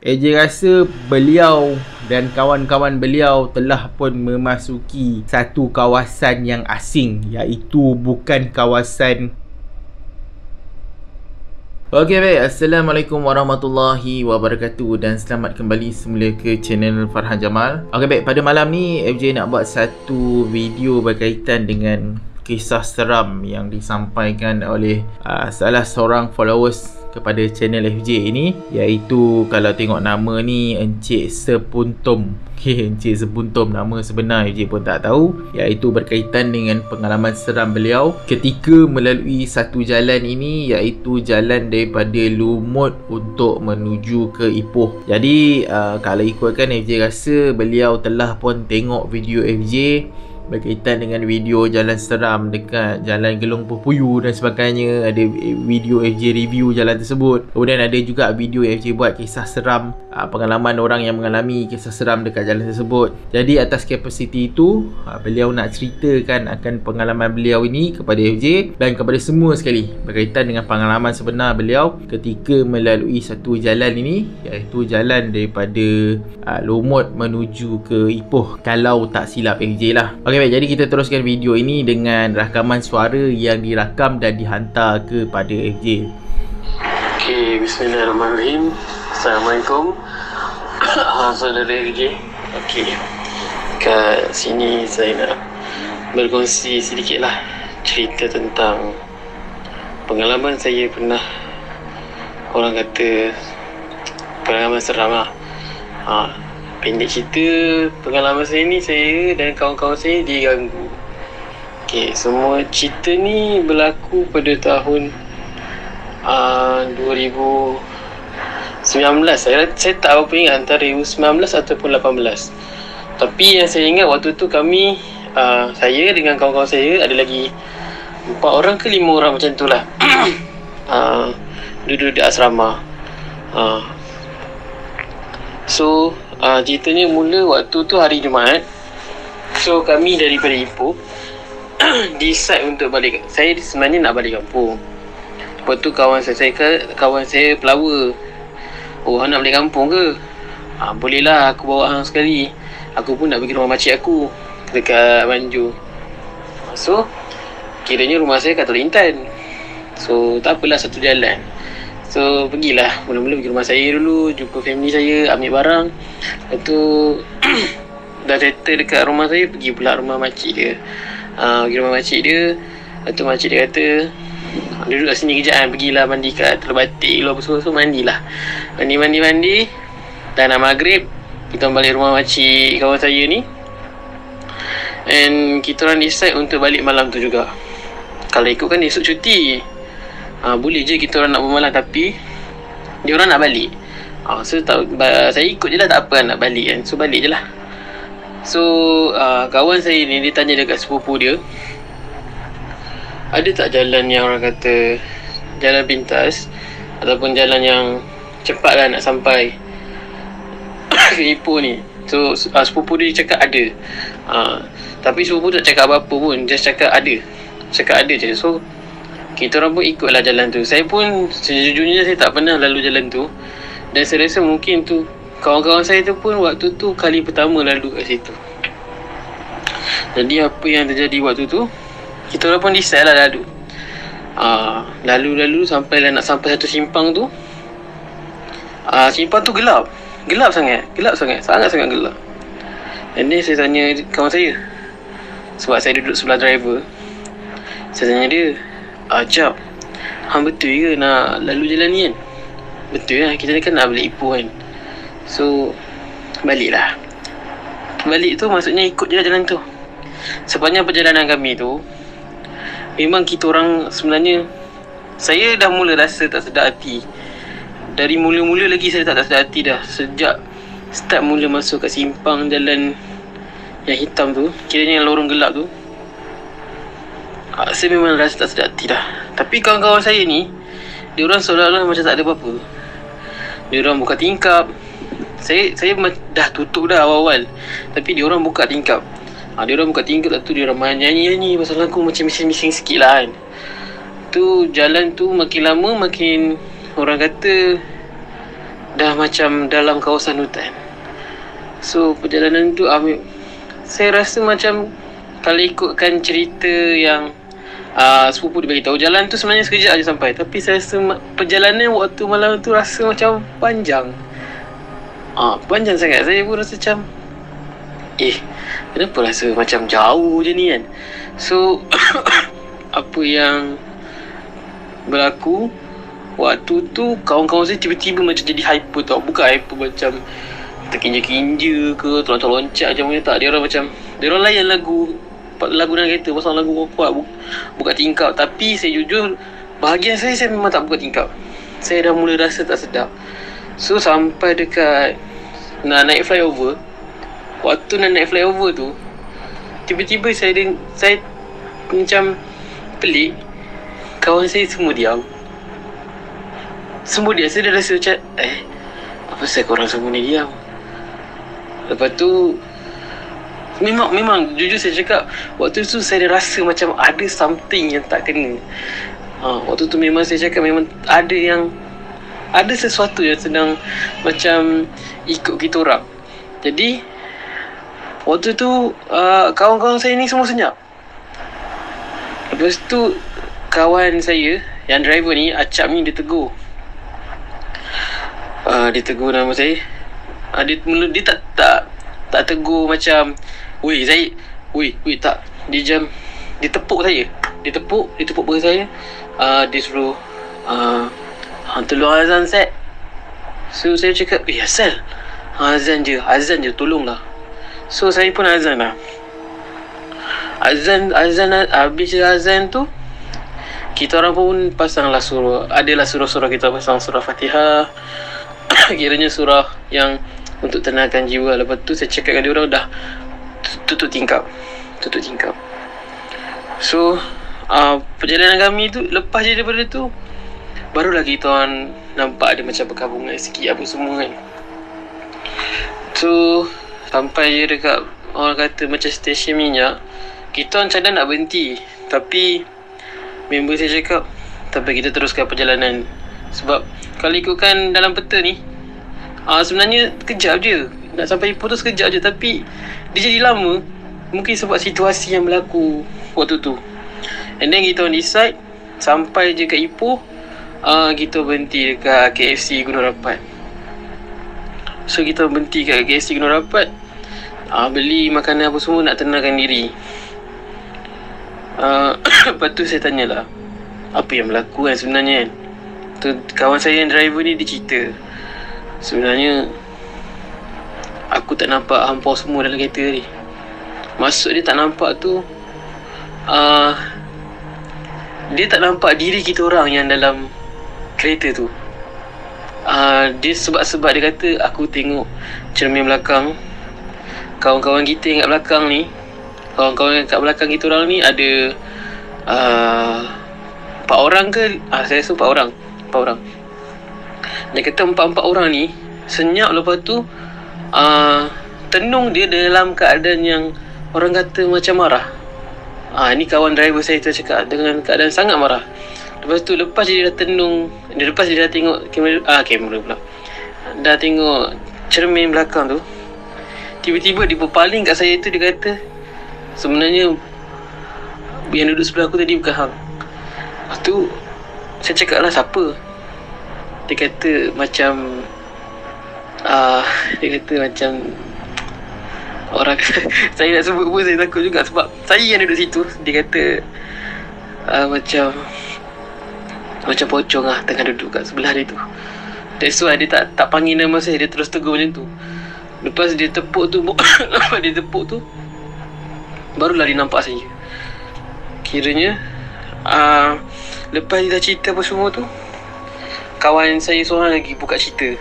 AJ rasa beliau dan kawan-kawan beliau telah pun memasuki satu kawasan yang asing, iaitu bukan kawasan. Okey baik, Assalamualaikum warahmatullahi wabarakatuh dan selamat kembali semula ke channel Farhan Jamal. Okey baik, pada malam ni FJ nak buat satu video berkaitan dengan kisah seram yang disampaikan oleh salah seorang followers kepada channel FJ ini, iaitu kalau tengok nama ni Encik Sepuntum. Okay, Encik Sepuntum nama sebenar FJ pun tak tahu, iaitu berkaitan dengan pengalaman seram beliau ketika melalui satu jalan ini, iaitu jalan daripada Lumut untuk menuju ke Ipoh. Jadi kalau ikutkan FJ rasa beliau telah pun tengok video FJ berkaitan dengan video jalan seram dekat Jalan Gelong Pupuyu dan sebagainya. Ada video FJ review jalan tersebut. Kemudian ada juga video FJ buat kisah seram, pengalaman orang yang mengalami kisah seram dekat jalan tersebut. Jadi atas kapasiti itu, beliau nak ceritakan akan pengalaman beliau ini kepada FJ dan kepada semua sekali berkaitan dengan pengalaman sebenar beliau ketika melalui satu jalan ini, iaitu jalan daripada Lumut menuju ke Ipoh, kalau tak silap FJ lah. Okay, baik, jadi kita teruskan video ini dengan rakaman suara yang dirakam dan dihantar kepada FJ. Okay, bismillahirrahmanirrahim. Assalamualaikum saudara FJ. Okay, kat sini saya nak berkongsi sedikit lah cerita tentang pengalaman saya pernah, orang kata pengalaman seram lah. Pendek cerita, pengalaman saya ni, saya dan kawan-kawan saya diganggu. Okay, semua cerita ni berlaku pada tahun 2019. Saya tak apa ingat antara 2019 ataupun 18. Tapi yang saya ingat waktu tu kami, saya dengan kawan-kawan saya, ada lagi 4 orang ke 5 orang macam tu lah. Duduk di asrama. So ceritanya mula waktu tu hari Jumaat. So kami daripada Ipoh decide untuk balik. Saya sebenarnya nak balik kampung. Lepas tu kawan saya pelawa. Oh, nak balik kampung ke? Boleh lah, aku bawa hang sekali. Aku pun nak pergi rumah makcik aku dekat Banjur. So kiranya rumah saya kat Teluk Intan. So tak apalah, satu jalan. So pergilah, mula-mula pergi rumah saya dulu, jumpa family saya, ambil barang. Lepas tu dah settle dekat rumah saya, pergi pula rumah makcik dia. Pergi rumah makcik dia. Lepas tu makcik dia kata, duduk kat sini kejap kan, pergilah mandi kat Teluk Batik dulu apa semua. So mandilah, mandi. Dah nak maghrib, kita balik rumah makcik kawan saya ni. And kita orang decide untuk balik malam tu juga. Kalau ikutkan esok cuti, boleh je kita orang nak bermalam, tapi dia orang nak balik. So saya ikut je lah, tak apa nak balik kan. So balik je lah. So kawan saya ni, dia tanya dekat sepupu dia, ada tak jalan yang orang kata jalan pintas ataupun jalan yang cepat lah nak sampai ke Ipoh ni. So sepupu dia cakap ada. Tapi sepupu tak cakap apa-apa pun, just cakap ada. Cakap ada je. So kita orang pun ikutlah jalan tu. Saya pun sejujurnya saya tak pernah lalu jalan tu, dan saya rasa mungkin tu kawan-kawan saya tu pun waktu tu kali pertama lalu kat situ. Jadi apa yang terjadi waktu tu, kita orang pun decide lah lalu. Lalu sampailah nak sampai satu simpang tu. Simpang tu gelap sangat, sangat gelap. Dan ni saya tanya kawan saya, sebab saya duduk sebelah driver. Saya tanya dia, Jap, hang betul ke nak lalu jalan ni kan? Betul lah, kita ni kan nak balik Ipoh kan. So baliklah. Balik tu maksudnya ikut je lah jalan tu. Sepanjang perjalanan kami tu, memang kita orang sebenarnya, saya dah mula rasa tak sedar hati. Dari mula-mula lagi saya tak sedar hati dah. Sejak start mula masuk kat simpang jalan yang hitam tu, kiranya yang lorong gelap tu, saya memang rasa tak sedar hati dah. Tapi kawan-kawan saya ni, dia orang seolah-olah macam tak ada apa-apa. Dia orang buka tingkap. Saya dah tutup dah awal-awal, tapi dia orang buka tingkap. Dia orang buka tingkap tu, dia orang main nyanyi-nyanyi. Pasal aku macam bising-bising sikit lah kan. Tu jalan tu makin lama makin, orang kata dah macam dalam kawasan hutan. So perjalanan tu saya rasa macam kalau ikutkan cerita yang sepupu dia beritahu, jalan tu sebenarnya sekejap aja sampai. Tapi saya rasa perjalanan waktu malam tu rasa macam panjang. Panjang sangat. Saya pun rasa macam kenapa rasa macam jauh je ni kan. So apa yang berlaku waktu tu, kawan-kawan saya tiba-tiba macam jadi hyper tau. Bukan hyper macam terkinja-kinja ke, terloncat-loncat macam mana, tak. Dia orang layan lagu dalam kereta, pasang lagu kuat, buka tingkap. Tapi saya jujur, bahagian saya memang tak buka tingkap. Saya dah mula rasa tak sedap. So sampai dekat nak naik flyover, waktu nak naik flyover tu, tiba-tiba saya macam pelik. Kawan saya semua diam. Saya dah rasa macam apa pasal korang semua ni diam. Lepas tu Memang jujur saya cakap, waktu tu saya dah rasa macam ada something yang tak kena. Waktu tu memang saya cakap memang ada sesuatu yang sedang macam ikut kita orang. Jadi waktu tu kawan-kawan saya ni semua senyap. Lepas tu kawan saya yang driver ni, Acap ni, dia tegur. Dia tegur nama saya. Dia tak tegur macam weh Zaid, weh tak. Dia tepuk saya. Dia tepuk perut saya. Dia suruh tolong azan set. So saya cakap, asal azan je, tolonglah. So saya pun azan lah. Azan habis azan tu, kita orang pun pasanglah surah. Adalah surah-surah kita pasang surah Fatihah. Kiranya surah yang untuk tenangkan jiwa. Lepas tu saya cakap dengan dia orang, dah tutup tingkap. So perjalanan kami tu, lepas je daripada tu, barulah kita orang nampak ada macam perkabungan sikit apa semua kan. So sampai je dekat, orang kata macam stesen minyak, kita orang cadang nak berhenti. Tapi member saya cakap, tapi kita teruskan perjalanan. Sebab kalau ikutkan dalam peta ni, sebenarnya kejap je, nak sampai Ipoh tu sekejap je. Tapi dia jadi lama, mungkin sebab situasi yang berlaku waktu tu. And then kita decide, sampai je kat Ipoh, kita berhenti dekat KFC Gunung Rapat. So kita berhenti kat KFC Gunung Rapat, beli makanan apa semua, nak tenangkan diri. Lepas tu saya tanyalah, apa yang berlaku kan sebenarnya kan. Tu kawan saya yang driver ni, dia cerita, sebenarnya aku tak nampak hampau semua dalam kereta ni. Maksud dia tak nampak tu, dia tak nampak diri kita orang yang dalam kereta tu. Dia sebab dia kata, aku tengok cermin belakang, kawan-kawan kita yang kat belakang ni, kawan-kawan kat belakang kita orang ni ada 4 orang ke, saya rasa 4 orang. Dia kata 4 orang ni senyap. Lepas tu tenung dia dalam keadaan yang orang kata macam marah. Ni kawan driver saya tu cakap, dengan keadaan sangat marah. Lepas tu lepas dia dah tenung, lepas dia dah tengok kamera pula, dah tengok cermin belakang tu, tiba-tiba dia berpaling kat saya tu. Dia kata, sebenarnya yang duduk sebelah aku tadi bukan hang. Lepas tu saya cakap lah, siapa? Dia kata macam orang saya nak sebut pun saya takut juga, sebab saya yang duduk situ. Dia kata macam pocong lah tengah duduk kat sebelah dia tu. That's why dia tak panggil nama saya, dia terus tegur macam tu. Lepas dia tepuk tu lepas dia tepuk tu, barulah dia nampak saya. Kiranya lepas dia dah cerita apa semua tu, kawan saya seorang lagi buka cerita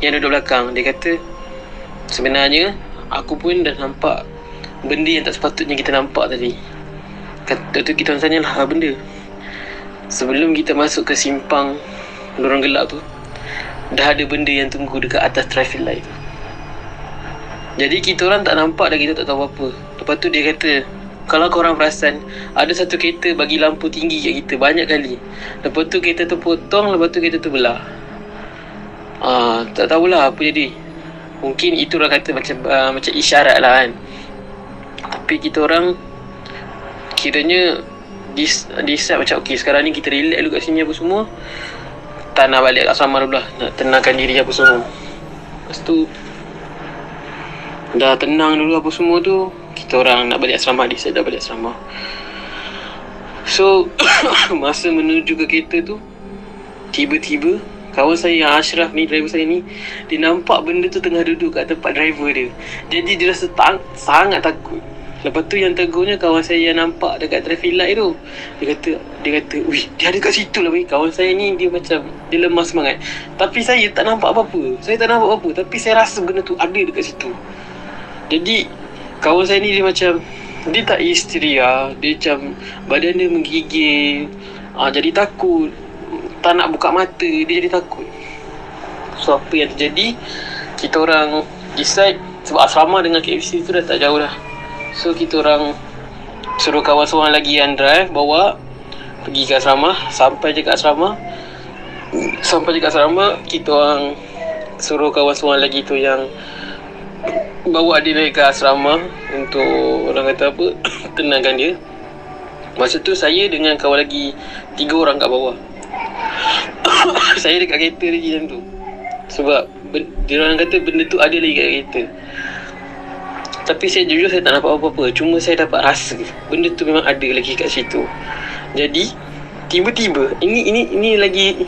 yang duduk belakang. Dia kata, sebenarnya aku pun dah nampak benda yang tak sepatutnya kita nampak tadi. Kata tu kita tanya lah, benda. Sebelum kita masuk ke simpang lorong gelap tu, dah ada benda yang tunggu dekat atas traffic light tu. Jadi kita orang tak nampak dan kita tak tahu apa. Lepas tu dia kata, kalau korang perasan, ada satu kereta bagi lampu tinggi kat kita banyak kali. Lepas tu kereta tu potong, lepas tu kereta tu belah. Tak tahulah apa jadi. Mungkin itu orang kata macam isyarat lah kan. Tapi kita orang kiranya decide macam okay, sekarang ni kita relax dulu kat sini apa semua. Tak nak balik kat asrama dulu lah, nak tenangkan diri apa semua. Lepas tu dah tenang dulu apa semua tu, kita orang nak balik asrama, decide dah balik asrama. So masa menuju ke kereta tu, tiba-tiba kawan saya yang Ashraf ni, driver saya ni, dia nampak benda tu tengah duduk kat tempat driver dia. Jadi dia rasa sangat takut. Lepas tu yang tegurnya kawan saya yang nampak dekat traffic light tu. Dia kata, "Wih, dia ada kat situ lah weh." Kawan saya ni dia macam dia lemah semangat. Tapi saya tak nampak apa-apa. Tapi saya rasa benda tu ada dekat situ. Jadi kawan saya ni dia macam dia tak histeria, dia macam badan dia menggigil, jadi takut, tak nak buka mata, dia jadi takut. So apa yang terjadi, kita orang decide, sebab asrama dengan KFC tu dah tak jauh dah. So kita orang suruh kawan seorang lagi yang drive, bawa pergi ke asrama. Sampai je kat asrama, kita orang suruh kawan seorang lagi tu yang bawa dia naik ke asrama untuk orang kata apa, tenangkan dia. Masa tu saya dengan kawan lagi 3 orang kat bawah. Saya dekat kereta lagi macam tu, sebab dia orang kata benda tu ada lagi kat kereta. Tapi saya jujur saya tak nampak apa-apa. Cuma saya dapat rasa benda tu memang ada lagi kat situ. Jadi tiba-tiba ini lagi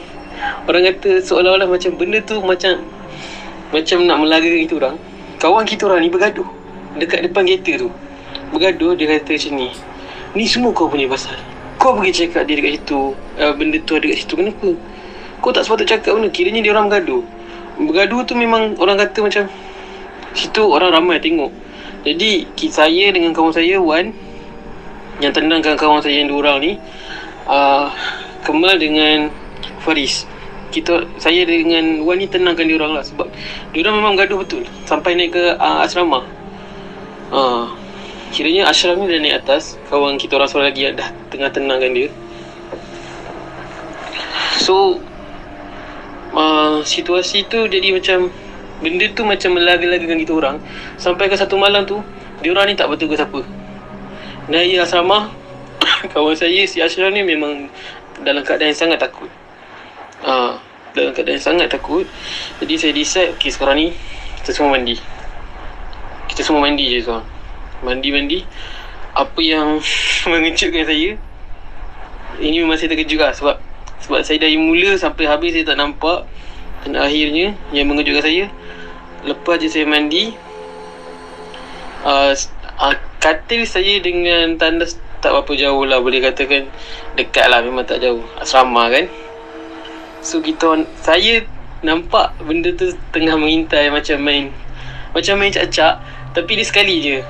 orang kata seolah-olah macam benda tu macam nak melaga kita orang. Kawan kita orang ni bergaduh dekat depan kereta tu. Bergaduh, dia kata macam ni, "Ni semua kau punya pasal. Kau pergi cakap dia dekat situ, benda tu ada kat situ. Kenapa? Kau tak sepatut cakap benda." Kiranya dia orang bergaduh. Bergaduh tu memang orang kata macam situ orang ramai tengok. Jadi saya dengan kawan saya Wan yang tenangkan kawan saya yang 2 orang ni, Kemal dengan Faris. Saya dengan Wan ni tenangkan dia orang lah, sebab dia orang memang gaduh betul sampai naik ke asrama. Kiranya Ashraf ni dah naik atas, kawan kita orang seorang lagi dah tengah tenangkan dia. So situasi tu jadi macam benda tu macam melaga-lagakan kita orang. Sampai ke satu malam tu, dia orang ni tak bertugas apa. Naik asrama, kawan saya si Ashraf ni memang dalam keadaan yang sangat takut. Jadi saya decide, okay, sekarang ni kita semua mandi. Kita semua mandi je sekarang. Mandi. Apa yang mengejutkan saya, ini memang saya terkejut lah, sebab saya dari mula sampai habis saya tak nampak. Dan akhirnya yang mengejutkan saya, lepas je saya mandi, katil saya dengan tandas tak berapa jauh lah, boleh katakan dekat lah, memang tak jauh, asrama kan. So saya nampak benda tu tengah mengintai, macam main cak-cak, tapi dia sekali je.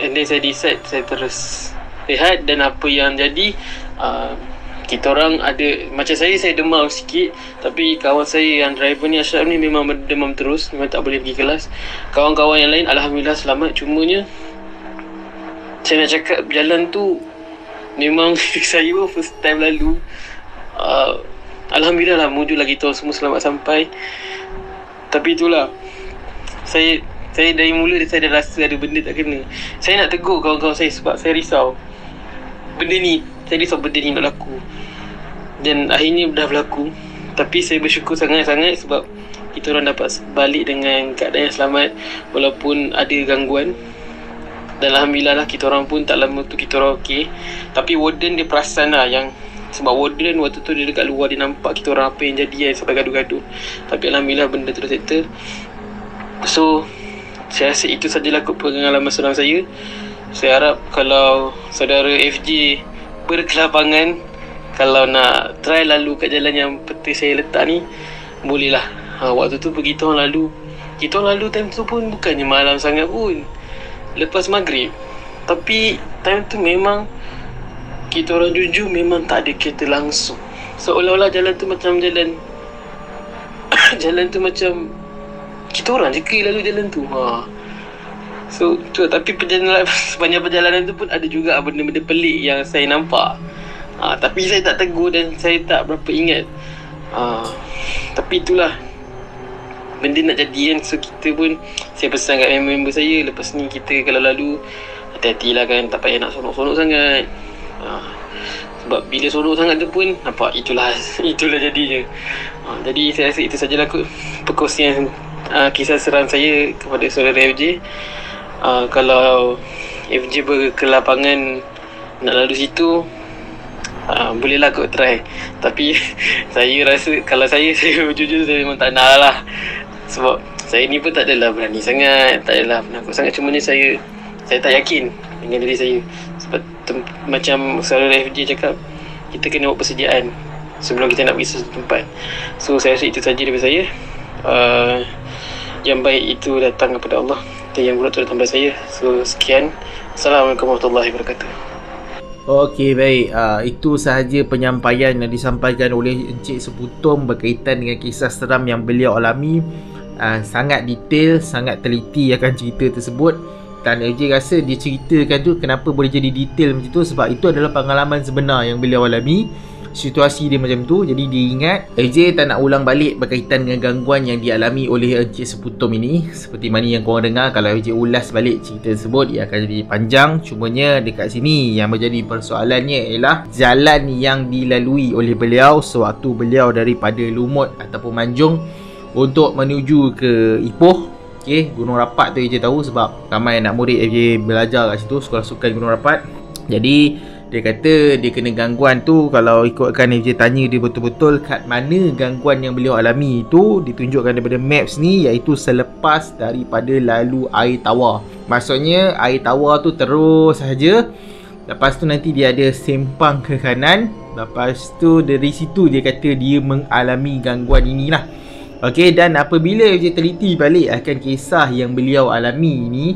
And then saya decide, saya terus rehat. Dan apa yang jadi, kita orang ada, macam saya demam sikit. Tapi kawan saya yang driver ni, Ashraf ni, memang demam terus, memang tak boleh pergi kelas. Kawan-kawan yang lain alhamdulillah selamat. Cumanya saya nak cakap jalan tu memang saya pun first time lalu. Alhamdulillah lah, mujurlah kita semua selamat sampai. Tapi itulah, saya dari mula saya dah rasa ada benda tak kena. Saya nak tegur kawan-kawan saya sebab saya risau benda ni nak berlaku. Dan akhirnya dah berlaku. Tapi saya bersyukur sangat-sangat sebab kita orang dapat balik dengan keadaan yang selamat, walaupun ada gangguan. Dan alhamdulillah lah, kita orang pun tak lama tu kita orang okey. Tapi warden dia perasan lah, yang sebab warden waktu tu dia dekat luar, dia nampak kita orang apa yang jadi sampai gaduh-gaduh. Tapi alhamdulillah benda tu dah settle. So saya rasa itu sajalah pengalaman seorang saya. Saya harap kalau saudara FJ berkelapangan, kalau nak try lalu kat jalan yang peta saya letak ni, bolehlah. Waktu tu kita orang lalu time tu pun bukannya malam sangat pun, lepas maghrib. Tapi time tu memang kita orang jujur memang tak ada kereta langsung. Seolah-olah jalan tu macam jalan tu macam kita orang je ke lalu jalan tu. So tu, tapi sepanjang perjalanan tu pun ada juga benda-benda pelik yang saya nampak. Tapi saya tak tegur dan saya tak berapa ingat. Tapi itulah, benda nak jadi kan. So kita pun, saya pesan kat member saya, lepas ni kita kalau lalu hati-hatilah kan, tak payah nak sonok-sonok sangat. Sebab bila sonok sangat tu pun nampak itulah jadinya. Jadi saya rasa itu sajalah kot perkongsian kisah seram saya kepada saudara FJ. Kalau FJ ke lapangan nak lalu situ, bolehlah kot try. Tapi saya rasa kalau saya jujur saya memang tak nak lah. Sebab saya ni pun tak adalah berani sangat, tak adalah penakut sangat. Cuma ni saya tak yakin dengan diri saya. Sebab macam saudara FJ cakap, kita kena buat persediaan sebelum kita nak pergi sesuatu tempat. So saya rasa itu saja daripada saya. Yang baik itu datang daripada Allah, dan yang buruk itu datang daripada saya. So sekian. Assalamualaikum warahmatullahi wabarakatuh. Okey, baik. Itu sahaja penyampaian yang disampaikan oleh Encik Seputum berkaitan dengan kisah seram yang beliau alami. Sangat detail, sangat teliti akan cerita tersebut. Dan AJ rasa dia ceritakan tu kenapa boleh jadi detail macam tu, sebab itu adalah pengalaman sebenar yang beliau alami. Situasi dia macam tu, jadi dia ingat. AJ tak nak ulang balik berkaitan dengan gangguan yang dialami oleh Encik Seputum ini. Seperti mana yang korang dengar, kalau AJ ulas balik cerita tersebut, ia akan jadi panjang. Cumanya dekat sini yang menjadi persoalannya ialah jalan yang dilalui oleh beliau sewaktu beliau daripada Lumut ataupun Manjung untuk menuju ke Ipoh. Okay, Gunung Rapat tu AJ tahu sebab ramai anak murid AJ belajar kat situ, sekolah sukan Gunung Rapat. Jadi dia kata dia kena gangguan tu, kalau ikutkan AJ tanya dia betul-betul kat mana gangguan yang beliau alami itu, ditunjukkan daripada maps ni, iaitu selepas daripada lalu air tawar. Maksudnya air tawar tu terus sahaja, lepas tu nanti dia ada sempang ke kanan, lepas tu dari situ dia kata dia mengalami gangguan inilah. Okey, dan apabila AJ teliti balik akan kisah yang beliau alami ini,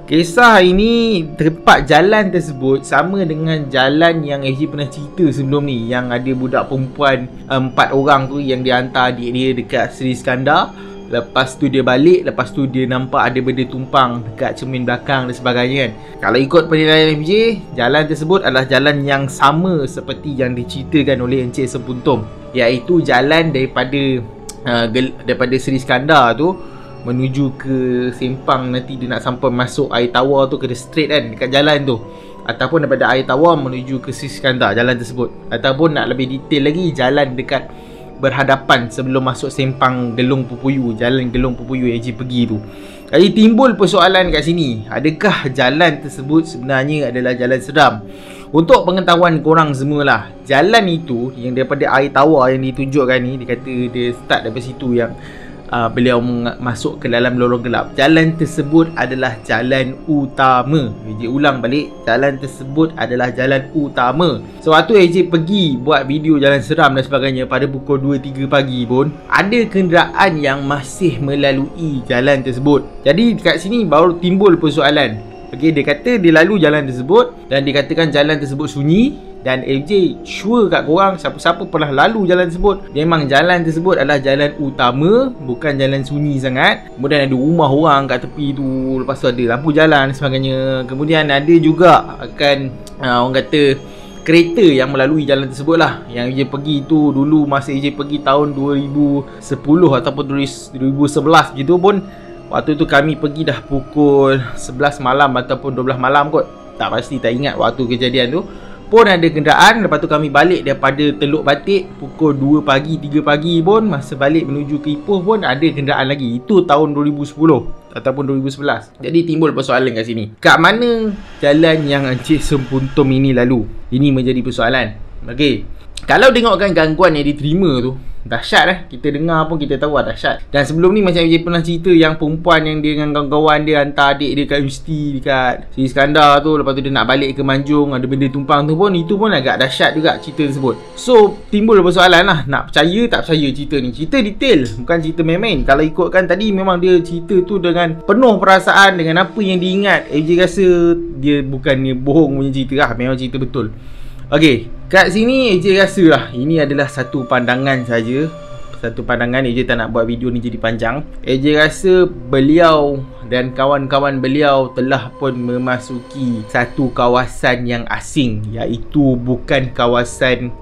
kisah ini, tempat jalan tersebut sama dengan jalan yang AJ pernah cerita sebelum ni, yang ada budak perempuan 4 orang tu yang dia hantar adik dia dekat Seri Iskandar. Lepas tu dia balik, lepas tu dia nampak ada benda tumpang dekat cermin belakang dan sebagainya kan. Kalau ikut penilaian AJ, jalan tersebut adalah jalan yang sama seperti yang diceritakan oleh Encik Seputum, iaitu jalan daripada Seri Iskandar tu menuju ke Sempang. Nanti dia nak sampai masuk air tawar tu, kena straight kan dekat jalan tu. Ataupun daripada air tawar menuju ke Seri Iskandar, jalan tersebut. Ataupun nak lebih detail lagi, jalan dekat berhadapan sebelum masuk Sempang Gelung Pupuyu, jalan Gelung Pupuyu yang AJ pergi tu. Jadi timbul persoalan kat sini, adakah jalan tersebut sebenarnya adalah jalan seram? Untuk pengetahuan korang semualah, jalan itu yang daripada air tawar yang ditunjukkan ni, dia kata dia start daripada situ yang beliau masuk ke dalam lorong gelap. Jalan tersebut adalah jalan utama. AJ ulang balik, jalan tersebut adalah jalan utama. Sewaktu AJ pergi buat video jalan seram dan sebagainya pada pukul 2-3 pagi pun, ada kenderaan yang masih melalui jalan tersebut. Jadi dekat sini baru timbul persoalan. Okey, dia kata dia lalu jalan tersebut dan dikatakan jalan tersebut sunyi. Dan AJ sure kat korang, siapa-siapa pernah lalu jalan tersebut, memang jalan tersebut adalah jalan utama, bukan jalan sunyi sangat. Kemudian ada rumah orang kat tepi tu, lepas tu ada lampu jalan dan sebagainya. Kemudian ada juga akan orang kata kereta yang melalui jalan tersebut lah. Yang AJ pergi tu dulu, masa AJ pergi tahun 2010 ataupun 2011 gitu pun, waktu tu kami pergi dah pukul 11 malam ataupun 12 malam kot, tak pasti, tak ingat waktu kejadian tu. Pun ada kenderaan. Lepas tu kami balik daripada Teluk Batik pukul 2 pagi, 3 pagi pun, masa balik menuju ke Ipoh pun ada kenderaan lagi. Itu tahun 2010 ataupun 2011. Jadi timbul persoalan kat sini, kat mana jalan yang Encik Seputum ini lalu? Ini menjadi persoalan. Okey, kalau tengokkan gangguan yang diterima tu, dahsyat kita dengar pun kita tahu dahsyat. Dan sebelum ni macam AJ pernah cerita yang perempuan yang dia dengan kawan-kawan dia hantar adik dia kat universiti dekat Seri Iskandar tu, lepas tu dia nak balik ke Manjung, ada benda tumpang tu pun, itu pun agak dahsyat juga cerita tersebut. So timbul persoalan lah, nak percaya tak percaya cerita ni. Cerita detail, bukan cerita main-main. Kalau ikutkan tadi, memang dia cerita tu dengan penuh perasaan, dengan apa yang diingat. AJ rasa dia bukannya bohong punya cerita lah, memang cerita betul. Okey, kat sini AJ rasa lah ini adalah satu pandangan saja. Satu pandangan, AJ tak nak buat video ni jadi panjang. AJ rasa beliau dan kawan-kawan beliau telah pun memasuki satu kawasan yang asing, iaitu bukan kawasan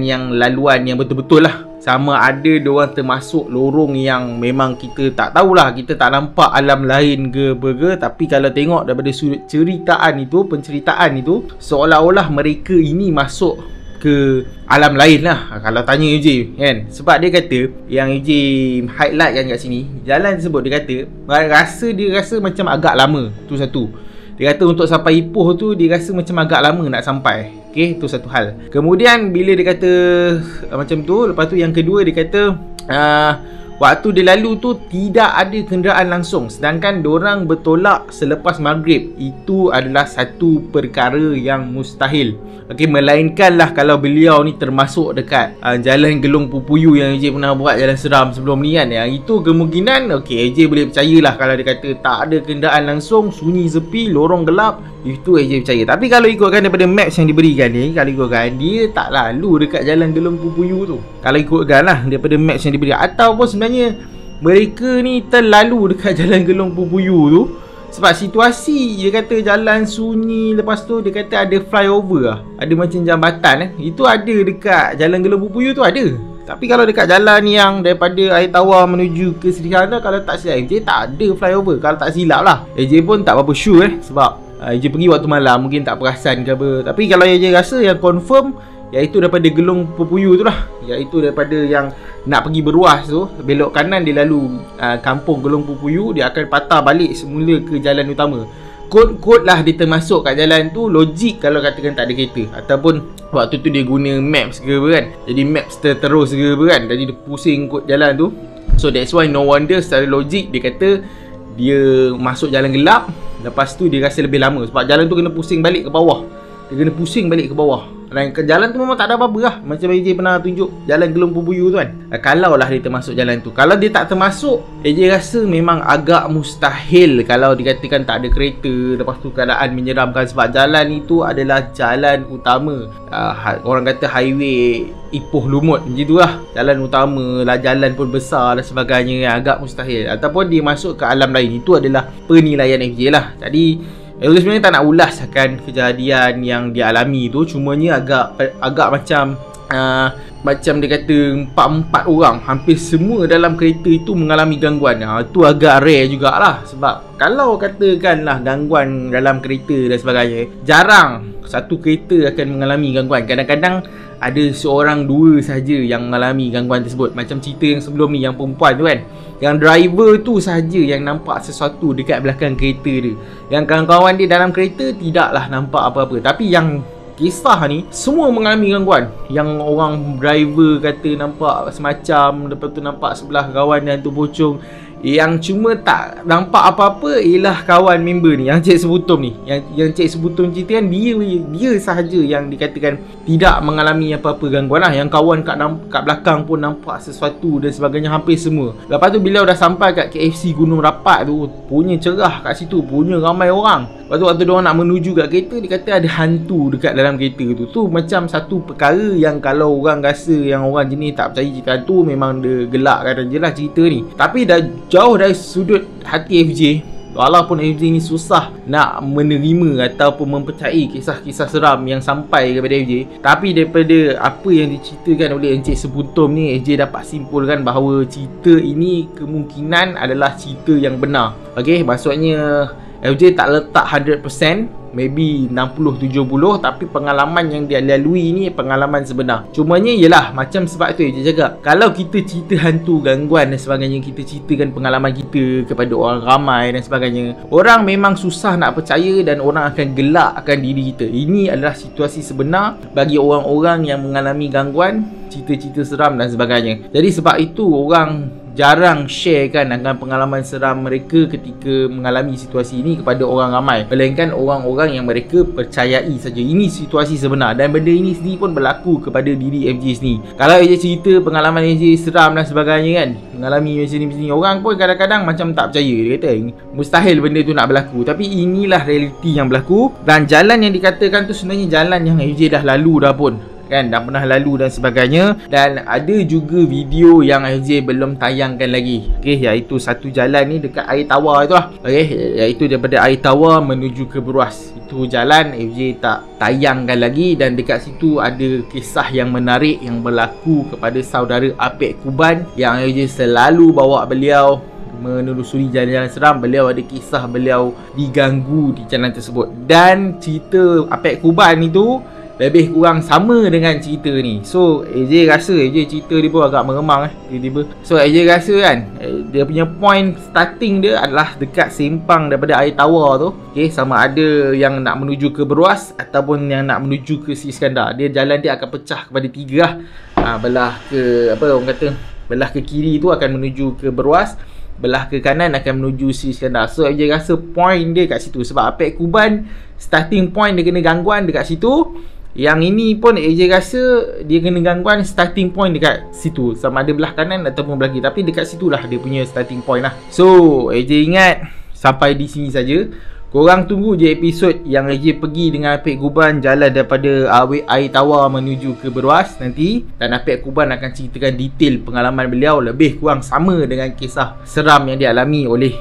yang laluan yang betul-betul lah. sama ada diorang termasuk lorong yang memang kita tak tahulah, kita tak nampak alam lain ke apa. Tapi kalau tengok daripada sudut penceritaan itu seolah-olah mereka ini masuk ke alam lain lah kalau tanya UJ kan. Sebab dia kata, yang UJ highlight kan kat sini, jalan tersebut dia kata dia rasa macam agak lama. Tu satu. Dia kata untuk sampai Ipoh tu dia rasa macam agak lama nak sampai. Okay, tu satu hal. Kemudian bila dia kata macam tu, lepas tu yang kedua dia kata waktu dia lalu tu tidak ada kenderaan langsung, sedangkan diorang bertolak selepas maghrib. Itu adalah satu perkara yang mustahil. Okey, melainkanlah kalau beliau ni termasuk dekat jalan Gelong Pupuyu yang AJ pernah buat, jalan seram sebelum ni kan. Yang itu kemungkinan okey, AJ boleh percayalah kalau dia kata tak ada kenderaan langsung, sunyi sepi, lorong gelap, itu AJ percaya. Tapi kalau ikutkan daripada maps yang diberikan ni, kalau ikutkan dia tak lalu dekat jalan Gelong Pupuyu tu. Kalau ikutkan lah daripada maps yang diberikan, ataupun sebenarnya mereka ni terlalu dekat jalan Gelong Pupuyu tu sebab situasi dia kata jalan sunyi, lepas tu dia kata ada flyover lah, ada macam jambatan itu ada dekat jalan Gelong Pupuyu tu ada. Tapi kalau dekat jalan yang daripada Air Tawar menuju ke Seri Harana, kalau tak silap AJ tak ada flyover, kalau tak silap lah. AJ pun tak apa-apa sure sebab AJ pergi waktu malam, mungkin tak perasan ke apa. Tapi kalau AJ rasa yang confirm, iaitu daripada Gelong Pupuyu tu lah, iaitu daripada yang nak pergi Beruas tu, belok kanan dia lalu kampung Gelong Pupuyu, dia akan patah balik semula ke jalan utama. Kod-kod lah dia termasuk kat jalan tu, logik kalau katakan tak ada kereta, ataupun waktu tu dia guna maps ke apa kan, jadi maps terus ke apa kan, jadi dia pusing kod jalan tu. So that's why no wonder secara logik dia kata dia masuk jalan gelap, lepas tu dia rasa lebih lama sebab jalan tu kena pusing balik ke bawah. Dia kena pusing balik ke bawah. Dan jalan tu memang tak ada apa-apa lah, macam AJ pernah tunjuk jalan Gelong Pupuyu tu kan. Kalau lah dia termasuk jalan tu. Kalau dia tak termasuk, AJ rasa memang agak mustahil kalau dikatakan tak ada kereta, lepas tu keadaan menyeramkan. Sebab jalan itu adalah jalan utama, orang kata highway Ipoh Lumut macam tu lah, jalan utama lah, jalan pun besar dan sebagainya. Agak mustahil. Ataupun dia masuk ke alam lain, itu adalah penilaian AJ lah. Jadi Elga sebenarnya tak nak ulas akan kejadian yang dia alami tu, cumanya agak macam macam dia kata empat orang hampir semua dalam kereta itu mengalami gangguan. Itu agak rare jugalah, sebab kalau katakanlah gangguan dalam kereta dan sebagainya, jarang satu kereta akan mengalami gangguan. Kadang-kadang ada seorang dua saja yang mengalami gangguan tersebut. Macam cerita yang sebelum ni, yang perempuan tu kan, yang driver tu saja yang nampak sesuatu dekat belakang kereta dia. Yang kawan-kawan dia dalam kereta tidaklah nampak apa-apa. Tapi yang kisah ni semua mengalami gangguan. Yang orang driver kata nampak semacam, lepas tu nampak sebelah kawan yang tu pocong. Yang cuma tak nampak apa-apa ialah kawan member ni, yang Cik Sebutum ni. Yang Cik Sebutum ceritakan, dia sahaja yang dikatakan tidak mengalami apa-apa gangguan lah. Yang kawan kat belakang pun nampak sesuatu dan sebagainya, hampir semua. Lepas tu bila dah sampai kat KFC Gunung Rapat tu, punya cerah kat situ, punya ramai orang. Lepas tu waktu diorang nak menuju kat kereta, dia kata ada hantu dekat dalam kereta tu. Tu macam satu perkara yang kalau orang rasa yang orang jenis tak percaya cerita hantu, memang dia gelakkan je lah cerita ni. Tapi dah jauh dari sudut hati FJ, walaupun FJ ni susah nak menerima ataupun mempercayai kisah-kisah seram yang sampai kepada FJ, tapi daripada apa yang diceritakan oleh Encik Sebutum ni, FJ dapat simpulkan bahawa cerita ini kemungkinan adalah cerita yang benar. Okey, maksudnya FJ tak letak 100%, maybe 60-70, tapi pengalaman yang dia lalui ni pengalaman sebenar. Cumanya yelah, macam sebab tu je cakap, kalau kita cerita hantu, gangguan dan sebagainya, kita ceritakan pengalaman kita kepada orang ramai dan sebagainya, orang memang susah nak percaya dan orang akan gelak akan diri kita. Ini adalah situasi sebenar bagi orang-orang yang mengalami gangguan, cerita-cerita seram dan sebagainya. Jadi sebab itu orang jarang sharekan akan pengalaman seram mereka ketika mengalami situasi ini kepada orang ramai, melainkan orang-orang yang mereka percayai saja. Ini situasi sebenar dan benda ini sendiri pun berlaku kepada diri FJ sendiri. Kalau FJ cerita pengalaman FJ seram dan sebagainya kan, mengalami macam ni, orang pun kadang-kadang macam tak percaya. Dia kata mustahil benda tu nak berlaku. Tapi inilah realiti yang berlaku, dan jalan yang dikatakan tu sebenarnya jalan yang FJ dah lalu dah pun. kan, dah pernah lalu dan sebagainya. Dan ada juga video yang FJ belum tayangkan lagi, okey, iaitu satu jalan ni dekat air tawar tu lah, okey, iaitu daripada air tawar menuju ke Beruas. Itu jalan FJ tak tayangkan lagi, dan dekat situ ada kisah yang menarik yang berlaku kepada saudara Apek Kuban yang FJ selalu bawa beliau menelusuri jalan-jalan seram. Beliau ada kisah beliau diganggu di jalan tersebut, dan cerita Apek Kuban itu lebih kurang sama dengan cerita ni. So AJ rasa cerita dia pun agak meremang tiba-tiba. So AJ rasa kan, dia punya point starting dia adalah dekat simpang daripada air tawar tu, okay, sama ada yang nak menuju ke Beruas ataupun yang nak menuju ke Sri Iskandar. Dia jalan dia akan pecah kepada tiga lah. Belah ke apa orang kata, belah ke kiri tu akan menuju ke Beruas, belah ke kanan akan menuju Sri Iskandar. So AJ rasa point dia kat situ, sebab Apek Kuban starting point dia kena gangguan dekat situ. Yang ini pun AJ rasa dia kena gangguan starting point dekat situ, sama ada belah kanan ataupun belah kiri, tapi dekat situlah dia punya starting point lah. So AJ ingat sampai di sini saja. Korang tunggu je episod yang AJ pergi dengan Apek Kuban jalan daripada air tawar menuju ke Beruas nanti, dan Apek Kuban akan ceritakan detail pengalaman beliau lebih kurang sama dengan kisah seram yang dialami oleh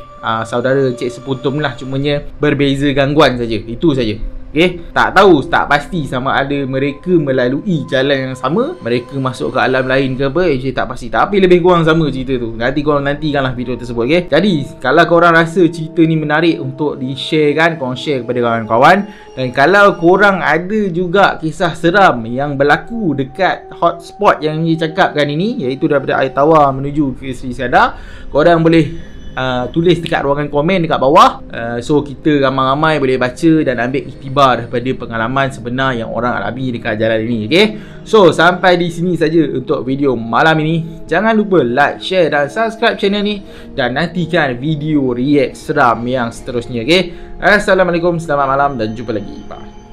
saudara Encik Seputum lah, cumanya berbeza gangguan saja. Itu saja. Okay, tak tahu, tak pasti sama ada mereka melalui jalan yang sama, mereka masuk ke alam lain ke apa, tak pasti. Tapi lebih kurang sama cerita tu. Nanti korang nantikanlah video tersebut, okay. Jadi kalau korang rasa cerita ni menarik untuk di-share kan, korang share kepada kawan-kawan. Dan kalau korang ada juga kisah seram yang berlaku dekat hotspot yang ni cakapkan ini, iaitu daripada air tawar menuju ke Sri Iskandar, korang boleh tulis dekat ruangan komen dekat bawah. So kita ramai-ramai boleh baca dan ambil iktibar daripada pengalaman sebenar yang orang alami dekat jalan ini, okay? So sampai di sini saja untuk video malam ini. Jangan lupa like, share dan subscribe channel ni, dan nantikan video react seram yang seterusnya, okay? Assalamualaikum, selamat malam dan jumpa lagi. Bye.